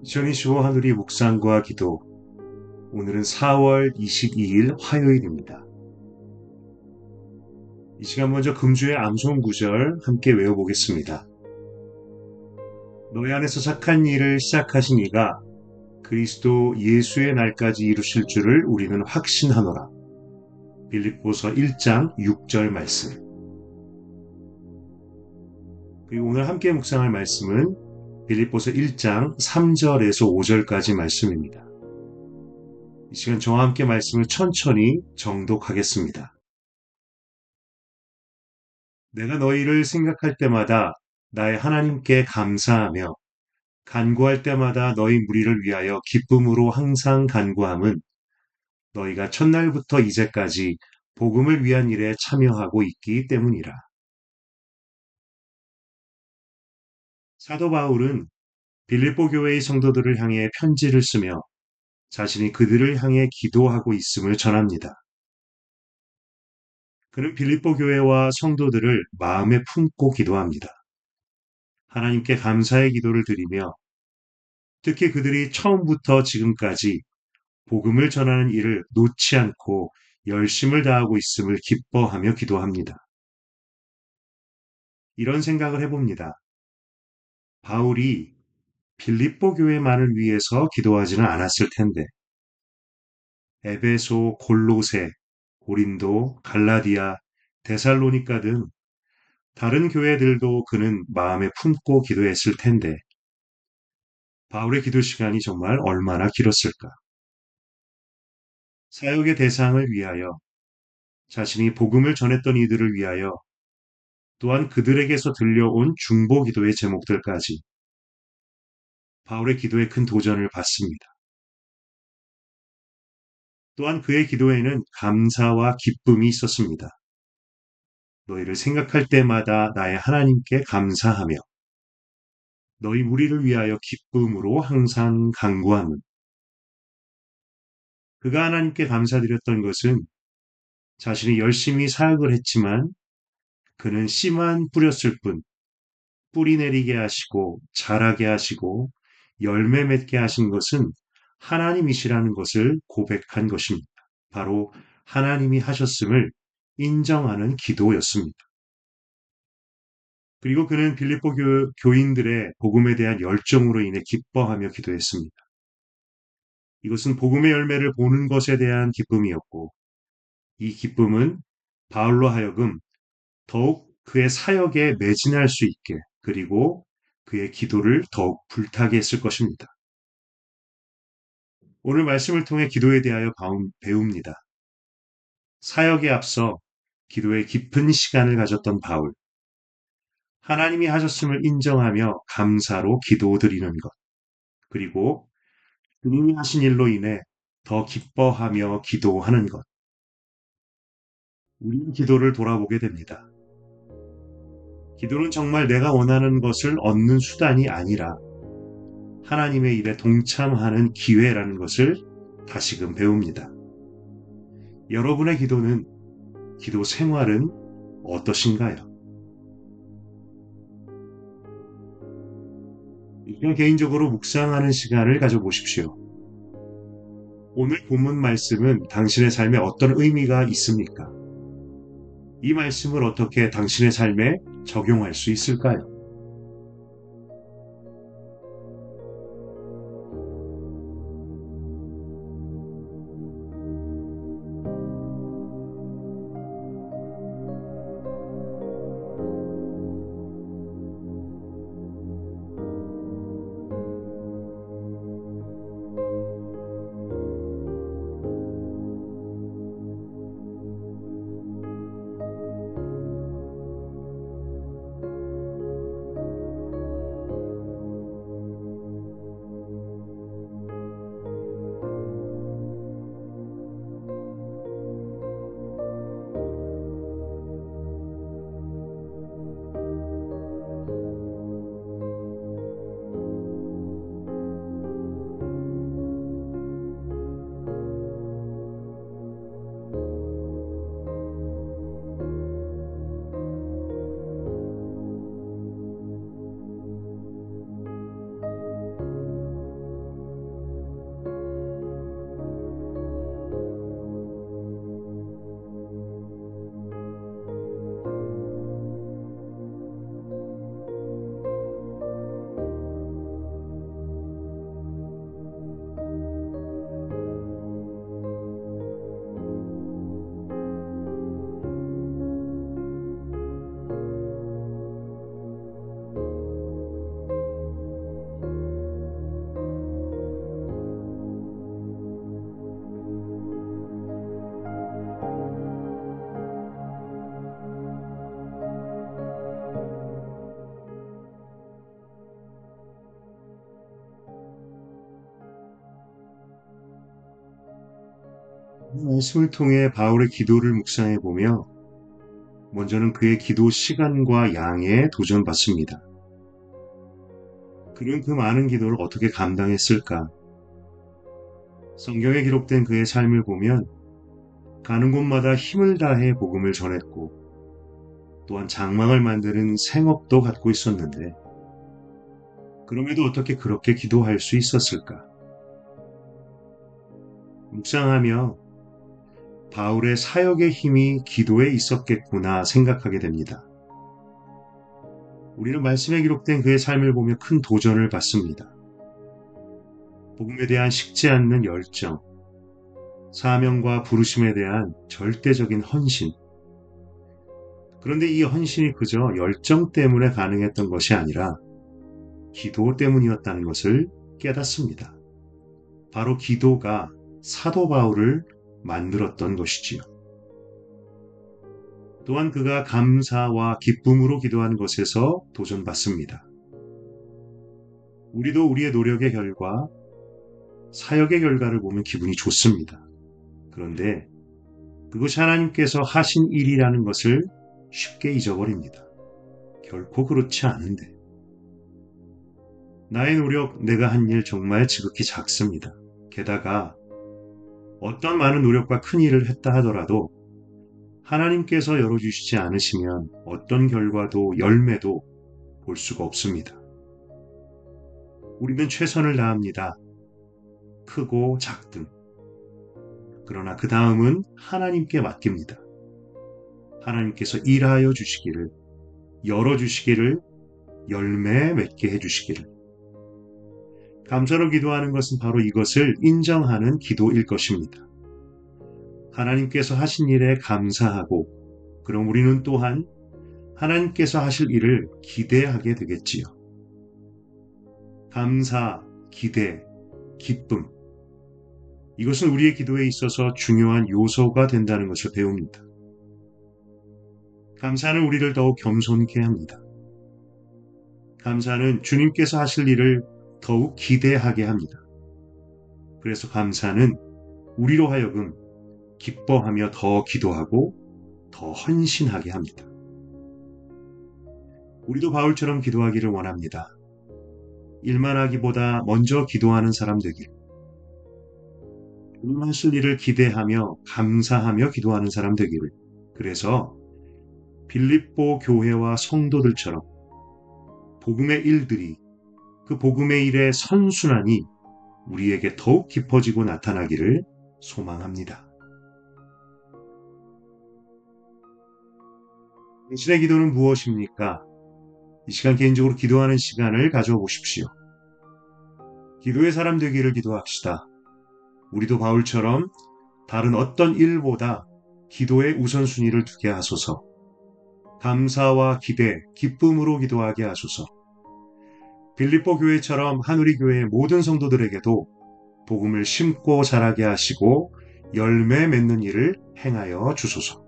2025 하늘이 묵상과 기도. 오늘은 4월 22일 화요일입니다. 이 시간 먼저 금주의 암송 구절 함께 외워보겠습니다. 너희 안에서 착한 일을 시작하신 이가 그리스도 예수의 날까지 이루실 줄을 우리는 확신하노라. 빌립보서 1장 6절 말씀. 그리고 오늘 함께 묵상할 말씀은 빌립보서 1장 3절에서 5절까지 말씀입니다. 이 시간 저와 함께 말씀을 천천히 정독하겠습니다. 내가 너희를 생각할 때마다 나의 하나님께 감사하며 간구할 때마다 너희 무리를 위하여 기쁨으로 항상 간구함은 너희가 첫날부터 이제까지 복음을 위한 일에 참여하고 있기 때문이라. 사도 바울은 빌립보 교회의 성도들을 향해 편지를 쓰며 자신이 그들을 향해 기도하고 있음을 전합니다. 그는 빌립보 교회와 성도들을 마음에 품고 기도합니다. 하나님께 감사의 기도를 드리며 특히 그들이 처음부터 지금까지 복음을 전하는 일을 놓지 않고 열심을 다하고 있음을 기뻐하며 기도합니다. 이런 생각을 해봅니다. 바울이 빌립보 교회만을 위해서 기도하지는 않았을 텐데 에베소, 골로새, 고린도, 갈라디아, 데살로니가 등 다른 교회들도 그는 마음에 품고 기도했을 텐데 바울의 기도 시간이 정말 얼마나 길었을까? 사역의 대상을 위하여 자신이 복음을 전했던 이들을 위하여 또한 그들에게서 들려온 중보 기도의 제목들까지 바울의 기도에 큰 도전을 받습니다. 또한 그의 기도에는 감사와 기쁨이 있었습니다. 너희를 생각할 때마다 나의 하나님께 감사하며 너희 무리를 위하여 기쁨으로 항상 간구하는 그가 하나님께 감사드렸던 것은 자신이 열심히 사역을 했지만 그는 씨만 뿌렸을 뿐 뿌리 내리게 하시고 자라게 하시고 열매 맺게 하신 것은 하나님이시라는 것을 고백한 것입니다. 바로 하나님이 하셨음을 인정하는 기도였습니다. 그리고 그는 빌립보 교인들의 복음에 대한 열정으로 인해 기뻐하며 기도했습니다. 이것은 복음의 열매를 보는 것에 대한 기쁨이었고 이 기쁨은 바울로 하여금 더욱 그의 사역에 매진할 수 있게 그리고 그의 기도를 더욱 불타게 했을 것입니다. 오늘 말씀을 통해 기도에 대하여 배웁니다. 사역에 앞서 기도에 깊은 시간을 가졌던 바울. 하나님이 하셨음을 인정하며 감사로 기도드리는 것. 그리고 주님이 하신 일로 인해 더 기뻐하며 기도하는 것. 우리의 기도를 돌아보게 됩니다. 기도는 정말 내가 원하는 것을 얻는 수단이 아니라 하나님의 일에 동참하는 기회라는 것을 다시금 배웁니다. 여러분의 기도 생활은 어떠신가요? 그냥 개인적으로 묵상하는 시간을 가져보십시오. 오늘 본문 말씀은 당신의 삶에 어떤 의미가 있습니까? 이 말씀을 어떻게 당신의 삶에 적용할 수 있을까요? 이 말씀을 통해 바울의 기도를 묵상해 보며 먼저는 그의 기도 시간과 양에 도전받습니다. 그는 그 많은 기도를 어떻게 감당했을까? 성경에 기록된 그의 삶을 보면 가는 곳마다 힘을 다해 복음을 전했고 또한 장막을 만드는 생업도 갖고 있었는데 그럼에도 어떻게 그렇게 기도할 수 있었을까? 묵상하며 바울의 사역의 힘이 기도에 있었겠구나 생각하게 됩니다. 우리는 말씀에 기록된 그의 삶을 보며 큰 도전을 받습니다. 복음에 대한 식지 않는 열정, 사명과 부르심에 대한 절대적인 헌신. 그런데 이 헌신이 그저 열정 때문에 가능했던 것이 아니라 기도 때문이었다는 것을 깨닫습니다. 바로 기도가 사도 바울을 만들었던 것이지요. 또한 그가 감사와 기쁨으로 기도한 것에서 도전받습니다. 우리도 우리의 노력의 결과, 사역의 결과를 보면 기분이 좋습니다. 그런데 그것이 하나님께서 하신 일이라는 것을 쉽게 잊어버립니다. 결코 그렇지 않은데. 나의 노력, 내가 한 일 정말 지극히 작습니다. 게다가 어떤 많은 노력과 큰 일을 했다 하더라도 하나님께서 열어주시지 않으시면 어떤 결과도 열매도 볼 수가 없습니다. 우리는 최선을 다합니다. 크고 작든. 그러나 그 다음은 하나님께 맡깁니다. 하나님께서 일하여 주시기를, 열어주시기를, 열매 맺게 해주시기를. 감사로 기도하는 것은 바로 이것을 인정하는 기도일 것입니다. 하나님께서 하신 일에 감사하고, 그럼 우리는 또한 하나님께서 하실 일을 기대하게 되겠지요. 감사, 기대, 기쁨. 이것은 우리의 기도에 있어서 중요한 요소가 된다는 것을 배웁니다. 감사는 우리를 더욱 겸손케 합니다. 감사는 주님께서 하실 일을 더욱 기대하게 합니다. 그래서 감사는 우리로 하여금 기뻐하며 더 기도하고 더 헌신하게 합니다. 우리도 바울처럼 기도하기를 원합니다. 일만 하기보다 먼저 기도하는 사람 되길. 주님 하실 일을 기대하며 감사하며 기도하는 사람 되기를. 그래서 빌립보 교회와 성도들처럼 복음의 일들이 그 복음의 일의 선순환이 우리에게 더욱 깊어지고 나타나기를 소망합니다. 당신의 기도는 무엇입니까? 이 시간 개인적으로 기도하는 시간을 가져 보십시오. 기도의 사람 되기를 기도합시다. 우리도 바울처럼 다른 어떤 일보다 기도의 우선순위를 두게 하소서. 감사와 기대, 기쁨으로 기도하게 하소서. 빌립보 교회처럼 한우리 교회의 모든 성도들에게도 복음을 심고 자라게 하시고 열매 맺는 일을 행하여 주소서.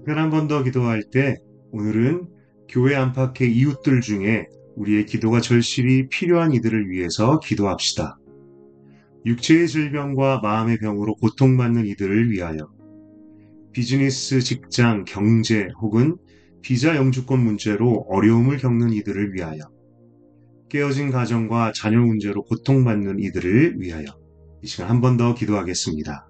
한 번 더 기도할 때 오늘은 교회 안팎의 이웃들 중에 우리의 기도가 절실히 필요한 이들을 위해서 기도합시다. 육체의 질병과 마음의 병으로 고통받는 이들을 위하여, 비즈니스, 직장, 경제 혹은 비자 영주권 문제로 어려움을 겪는 이들을 위하여, 깨어진 가정과 자녀 문제로 고통받는 이들을 위하여 이 시간 한 번 더 기도하겠습니다.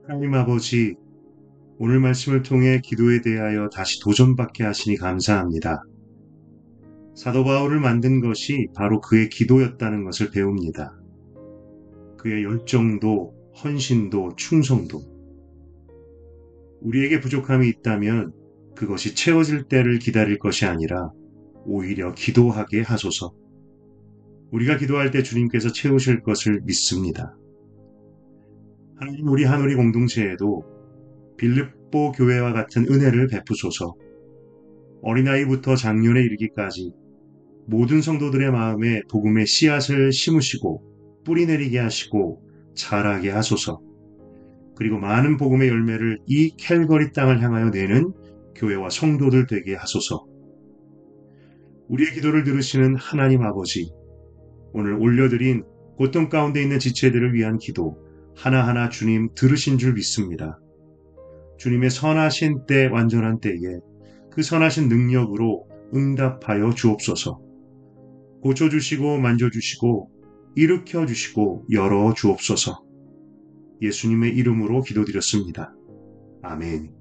하나님 아버지, 오늘 말씀을 통해 기도에 대하여 다시 도전받게 하시니 감사합니다. 사도 바울을 만든 것이 바로 그의 기도였다는 것을 배웁니다. 그의 열정도, 헌신도, 충성도. 우리에게 부족함이 있다면 그것이 채워질 때를 기다릴 것이 아니라 오히려 기도하게 하소서. 우리가 기도할 때 주님께서 채우실 것을 믿습니다. 하나님, 우리 한우리 공동체에도 빌립보 교회와 같은 은혜를 베푸소서. 어린아이부터 장년에 이르기까지 모든 성도들의 마음에 복음의 씨앗을 심으시고 뿌리 내리게 하시고 자라게 하소서. 그리고 많은 복음의 열매를 이 캘거리 땅을 향하여 내는 교회와 성도들 되게 하소서. 우리의 기도를 들으시는 하나님 아버지, 오늘 올려드린 고통 가운데 있는 지체들을 위한 기도 하나하나 주님 들으신 줄 믿습니다. 주님의 선하신 때, 완전한 때에 그 선하신 능력으로 응답하여 주옵소서. 고쳐주시고 만져주시고 일으켜주시고 열어주옵소서. 예수님의 이름으로 기도드렸습니다. 아멘.